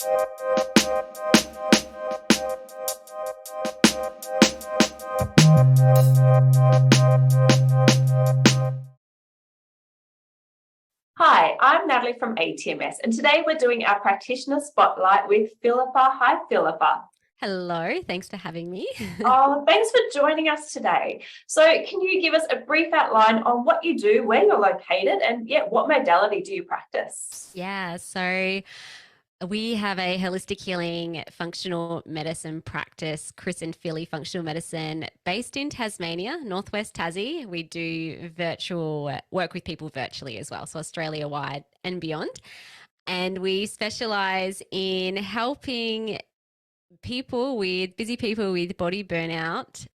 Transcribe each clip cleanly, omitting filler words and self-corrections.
Hi, I'm Natalie from ATMS, and today we're doing our Practitioner Spotlight with Filipa. Hi, Filipa. Hello, thanks for having me. Oh, thanks for joining us today. So, can you give us a brief outline on what you do, where you're located, and what modality do you practice? Yeah, so we have a holistic healing functional medicine practice, Chris and Philly Functional Medicine, based in Tasmania, Northwest Tassie. We do virtual work with people virtually as well, so Australia wide and beyond. And we specialize in helping busy people with body burnout,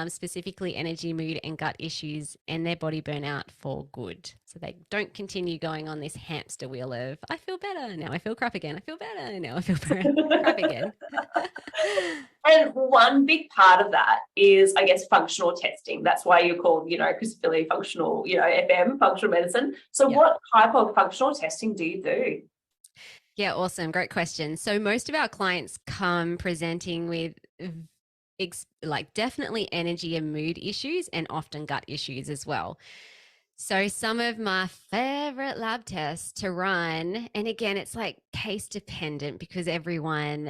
specifically energy, mood, and gut issues, and their body burnout for good. So they don't continue going on this hamster wheel of, I feel better, now I feel crap again. I feel better, now I feel crap again. And one big part of that is, I guess, functional testing. That's why you're called, Chris Philly Functional, FM, Functional Medicine. So what type of functional testing do you do? Yeah, awesome. Great question. So most of our clients come presenting with definitely energy and mood issues and often gut issues as well. So some of my favorite lab tests to run, and again, it's like case dependent because everyone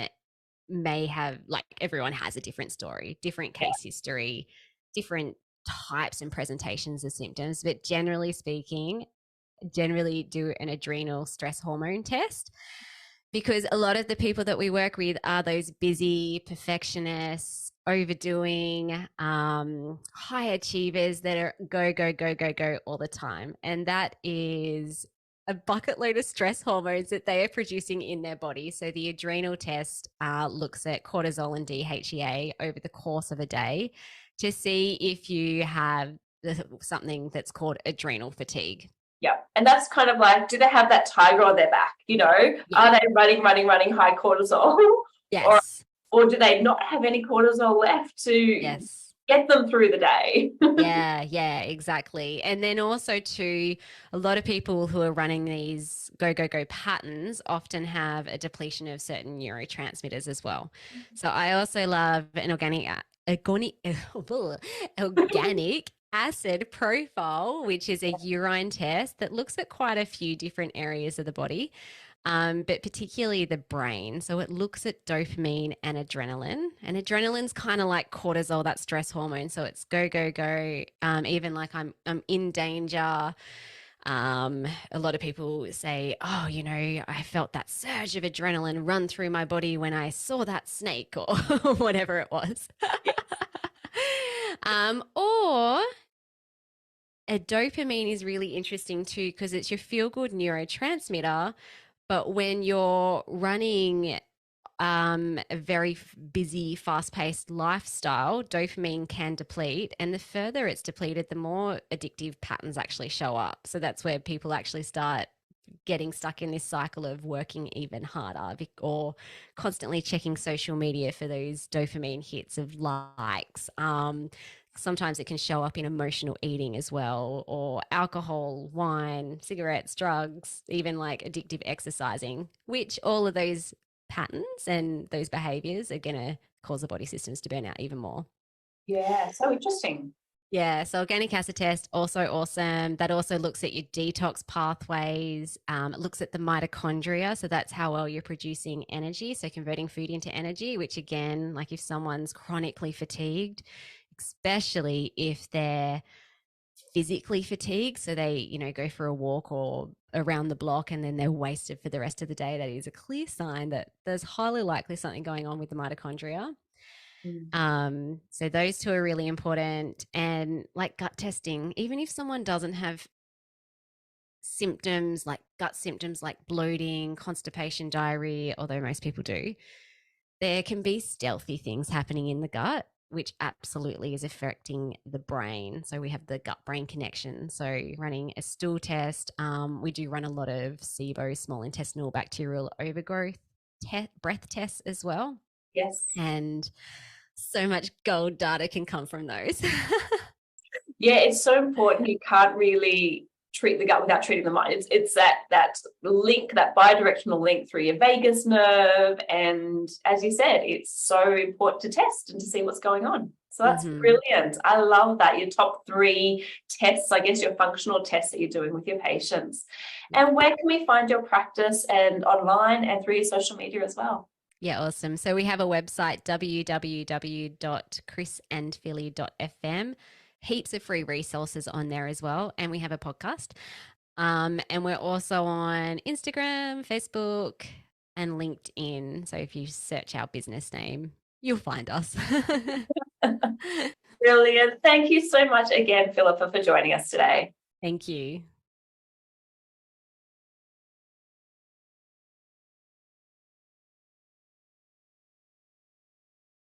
has a different story, different case history, different types and presentations of symptoms, but generally speaking, generally do an adrenal stress hormone test, because a lot of the people that we work with are those busy perfectionists, overdoing, high achievers that are go, go, go, go, go all the time. And that is a bucket load of stress hormones that they are producing in their body. So the adrenal test looks at cortisol and DHEA over the course of a day to see if you have something that's called adrenal fatigue. Yeah. And that's kind of like, do they have that tiger on their back? Are they running high cortisol? Yes. Or do they not have any cortisol left to get them through the day? Yeah, exactly. And then also too, a lot of people who are running these go, go, go patterns often have a depletion of certain neurotransmitters as well. So I also love an organic acid profile, which is a urine test that looks at quite a few different areas of the body, but particularly the brain. So it looks at dopamine and adrenaline. And adrenaline's kind of like cortisol, that stress hormone. So it's go, go, go. Even like I'm in danger. A lot of people say, oh, I felt that surge of adrenaline run through my body when I saw that snake or whatever it was. Or a dopamine is really interesting too, because it's your feel-good neurotransmitter. But when you're running a very busy, fast-paced lifestyle, dopamine can deplete. And the further it's depleted, the more addictive patterns actually show up. So that's where people actually start getting stuck in this cycle of working even harder or constantly checking social media for those dopamine hits of likes. Sometimes it can show up in emotional eating as well, or alcohol, wine, cigarettes, drugs, even like addictive exercising, which all of those patterns and those behaviors are going to cause the body systems to burn out even more. Yeah, so interesting. Yeah, so organic acid test, also awesome. That also looks at your detox pathways. It looks at the mitochondria. So that's how well you're producing energy. So converting food into energy, which again, like if someone's chronically fatigued, especially if they're physically fatigued, so they, go for a walk or around the block and then they're wasted for the rest of the day, that is a clear sign that there's highly likely something going on with the mitochondria. So those two are really important. And like gut testing, even if someone doesn't have symptoms like gut symptoms like bloating, constipation, diarrhea, although most people do, there can be stealthy things happening in the gut, which absolutely is affecting the brain. So we have the gut brain connection. So running a stool test, we do run a lot of SIBO, small intestinal bacterial overgrowth breath tests as well. Yes. And so much gold data can come from those. Yeah, it's so important. You can't really treat the gut without treating the mind. It's that link, that bidirectional link through your vagus nerve. And as you said, it's so important to test and to see what's going on. So that's brilliant. I love that. Your top 3 tests, I guess, your functional tests that you're doing with your patients. And where can we find your practice, and online and through your social media as well? Yeah, awesome. So we have a website, www.chrisandphilly.fm. Heaps of free resources on there as well. And we have a podcast. And we're also on Instagram, Facebook, and LinkedIn. So if you search our business name, you'll find us. Brilliant. Thank you so much again, Filipa, for joining us today. Thank you.